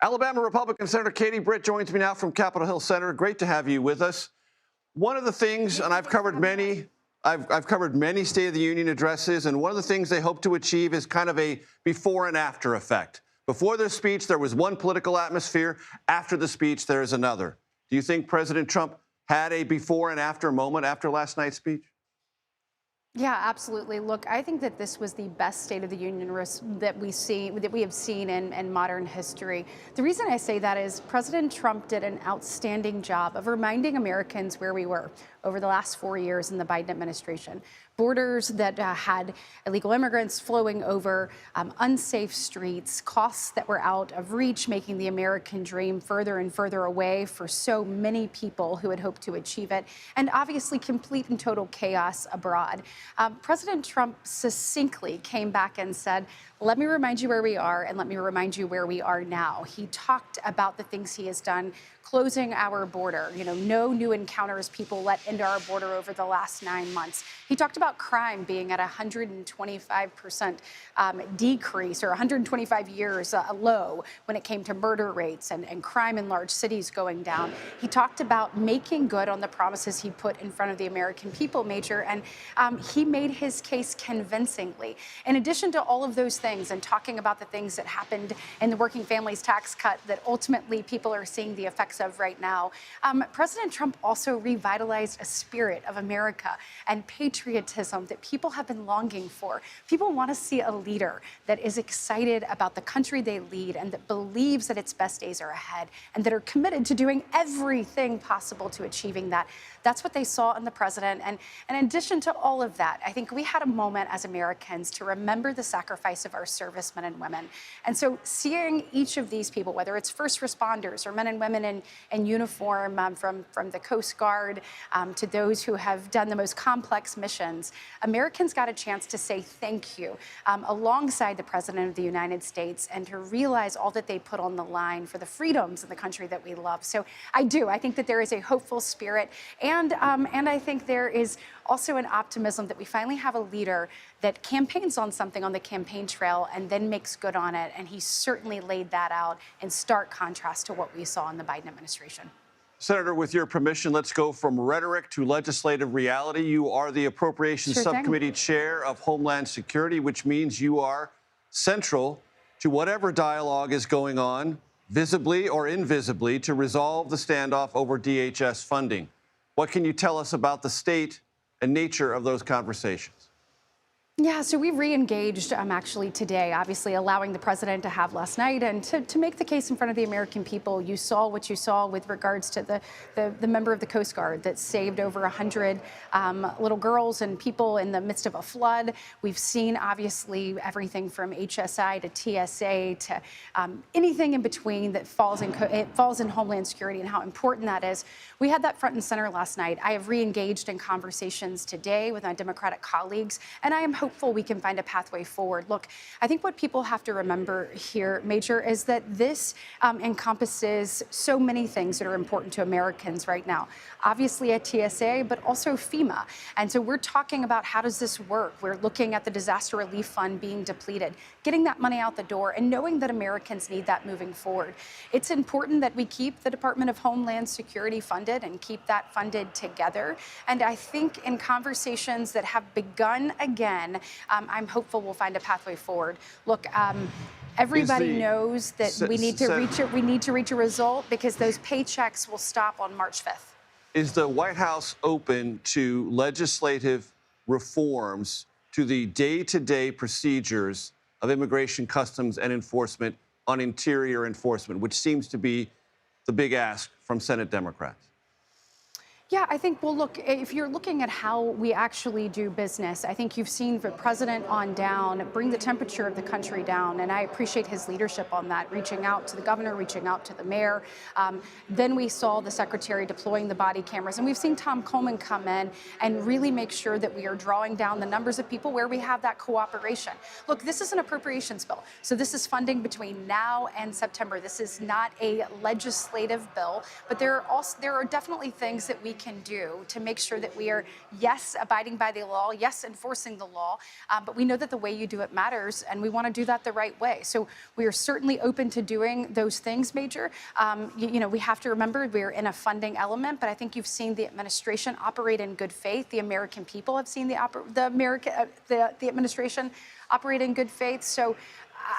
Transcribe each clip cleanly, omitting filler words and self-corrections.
Alabama Republican Senator Katie Britt joins me now from Capitol Hill. Senator, great to have you with us. One of the things, and I've covered many State of the Union addresses, and one of the things they hope to achieve is kind of a before and after effect. Before the speech, there was one political atmosphere. After the speech, there is another. Do you think President Trump had a before and after moment after last night's speech? Yeah, absolutely. Look, I think that this was the best State of the Union that we have seen in modern history. The reason I say that is President Trump did an outstanding job of reminding Americans where we were over the last 4 years in the Biden administration. Borders that had illegal immigrants flowing over, unsafe streets, costs that were out of reach, making the American dream further and further away for so many people who had hoped to achieve it, and obviously complete and total chaos abroad. President Trump succinctly came back and said, let me remind you where we are, and let me remind you where we are now. He talked about the things he has done, closing our border, no new encounters people let into our border over the last 9 months. He talked about crime being at 125% decrease, or 125 years low when it came to murder rates and crime in large cities going down. He talked about making good on the promises he put in front of the American people, Major, and he made his case convincingly. In addition to all of those things and talking about the things that happened in the working families tax cut that ultimately people are seeing the effects of right now, President Trump also revitalized a spirit of America and patriotism that people have been longing for. People want to see a leader that is excited about the country they lead and that believes that its best days are ahead and that are committed to doing everything possible to achieving that. That's what they saw in the president. And in addition to all of that, I think we had a moment as Americans to remember the sacrifice of our servicemen and women. And so seeing each of these people, whether it's first responders or men and women in uniform, from the Coast Guard to those who have done the most complex missions, Americans got a chance to say thank you alongside the President of the United States and to realize all that they put on the line for the freedoms in the country that we love. So I think that there is a hopeful spirit, and I think there is also an optimism that we finally have a leader that campaigns on something on the campaign trail and then makes good on it. And he certainly laid that out in stark contrast to what we saw in the Biden administration. Senator, with your permission, let's go from rhetoric to legislative reality. You are the Appropriations Subcommittee Chair of Homeland Security, which means you are central to whatever dialogue is going on, visibly or invisibly, to resolve the standoff over DHS funding. What can you tell us about the state and nature of those conversations? Yeah, so we re-engaged actually today, obviously allowing the president to have last night and to make the case in front of the American people. You saw what you saw with regards to the member of the Coast Guard that saved over 100 little girls and people in the midst of a flood. We've seen obviously everything from HSI to TSA to anything in between that falls in Homeland Security and how important that is. We had that front and center last night. I have re-engaged in conversations today with my Democratic colleagues, and I am hopeful we can find a pathway forward. Look, I think what people have to remember here, Major, is that this encompasses so many things that are important to Americans right now. Obviously at TSA, but also FEMA. And so we're talking about how does this work? We're looking at the disaster relief fund being depleted, getting that money out the door, and knowing that Americans need that moving forward. It's important that we keep the Department of Homeland Security funded and keep that funded together. And I think in conversations that have begun again, I'm hopeful we'll find a pathway forward. Look, everybody knows that we need to reach a result because those paychecks will stop on March 5th. Is the White House open to legislative reforms to the day-to-day procedures of immigration, customs, and enforcement on interior enforcement, which seems to be the big ask from Senate Democrats? Yeah, I think, well, look, if you're looking at how we actually do business, I think you've seen the president on down bring the temperature of the country down, and I appreciate his leadership on that, reaching out to the governor, reaching out to the mayor. Then we saw the secretary deploying the body cameras, and we've seen Tom Coleman come in and really make sure that we are drawing down the numbers of people where we have that cooperation. Look, this is an appropriations bill, so this is funding between now and September. This is not a legislative bill, but there are definitely things that we can do to make sure that we are, yes, abiding by the law, yes, enforcing the law, but we know that the way you do it matters, and we want to do that the right way. So we are certainly open to doing those things, Major. We have to remember we're in a funding element, but I think you've seen the administration operate in good faith. The American people have seen the administration operate in good faith. So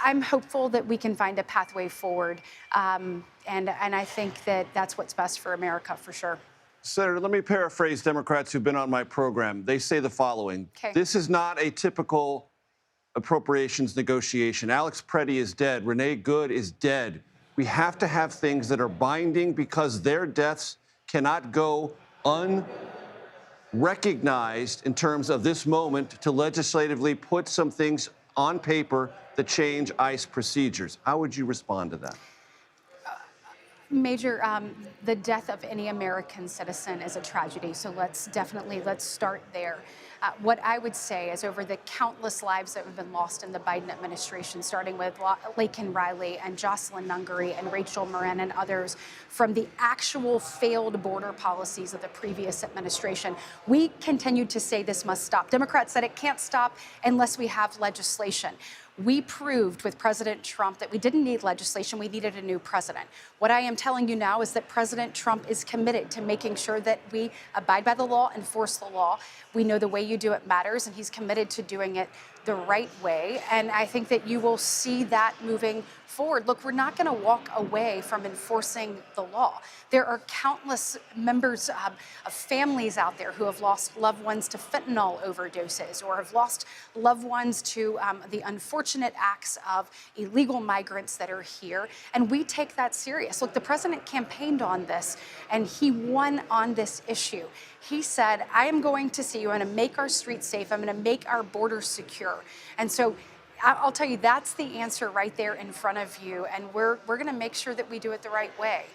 I'm hopeful that we can find a pathway forward, and I think that that's what's best for America, for sure. Senator, let me paraphrase Democrats who've been on my program. They say the following. Okay. This is not a typical appropriations negotiation. Alex Preddy is dead. Renee Good is dead. We have to have things that are binding because their deaths cannot go unrecognized in terms of this moment to legislatively put some things on paper that change ICE procedures. How would you respond to that? Major, the death of any American citizen is a tragedy, so let's start there. What I would say is, over the countless lives that have been lost in the Biden administration, starting with Laken Riley and Jocelyn Nungary and Rachel Moran and others, from the actual failed border policies of the previous administration, we continue to say this must stop. Democrats said it can't stop unless we have legislation. We proved with President Trump that we didn't need legislation, we needed a new president. What I am telling you now is that President Trump is committed to making sure that we abide by the law, enforce the law. We know the way you do it matters, and he's committed to doing it the right way. And I think that you will see that moving forward. Look, we're not going to walk away from enforcing the law. There are countless members of families out there who have lost loved ones to fentanyl overdoses, or have lost loved ones to the unfortunate acts of illegal migrants that are here. And we take that serious. Look, the president campaigned on this, and he won on this issue. He said, I am going to see you, I'm going to make our streets safe, I'm going to make our borders secure. And so I'll tell you, that's the answer right there in front of you, and we're going to make sure that we do it the right way.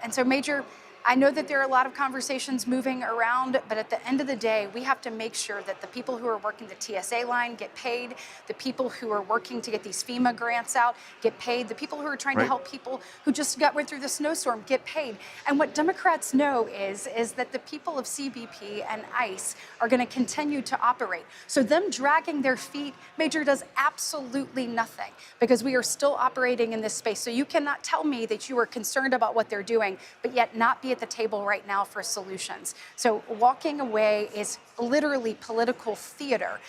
And so, Major, I know that there are a lot of conversations moving around, but at the end of the day, we have to make sure that the people who are working the TSA line get paid, the people who are working to get these FEMA grants out get paid, the people who are trying to help people who just went through the snowstorm get paid. And what Democrats know is that the people of CBP and ICE are going to continue to operate. So them dragging their feet, Major, does absolutely nothing, because we are still operating in this space. So you cannot tell me that you are concerned about what they're doing, but yet not be at the table right now for solutions. So walking away is literally political theater.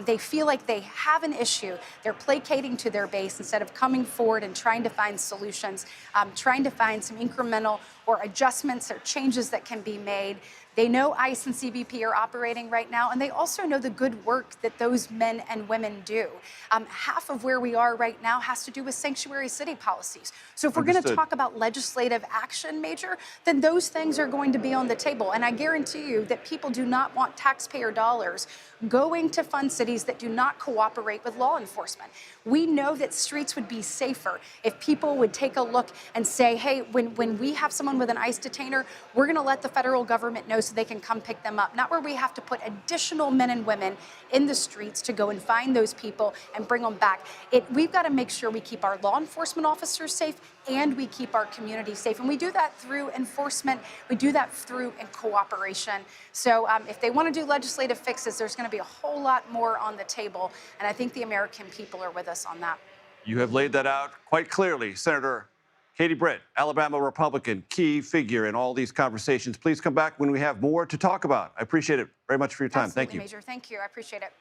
They feel like they have an issue. They're placating to their base instead of coming forward and trying to find solutions, trying to find some incremental or adjustments or changes that can be made. They know ICE and CBP are operating right now, and they also know the good work that those men and women do. Half of where we are right now has to do with sanctuary city policies. So if we're going to talk about legislative action, Major, then those things are going to be on the table. And I guarantee you that people do not want taxpayer dollars going to fund cities that do not cooperate with law enforcement. We know that streets would be safer if people would take a look and say, hey, when we have someone with an ICE detainer, we're going to let the federal government know so they can come pick them up. Not where we have to put additional men and women in the streets to go and find those people and bring them back. We've got to make sure we keep our law enforcement officers safe and we keep our community safe. And we do that through enforcement. We do that through cooperation. So if they want to do legislative fixes, there's going to be a whole lot more on the table. And I think the American people are with us on that. You have laid that out quite clearly. Senator Katie Britt, Alabama Republican, key figure in all these conversations. Please come back when we have more to talk about. I appreciate it very much for your time. Absolutely, Thank you. Major. Thank you. I appreciate it.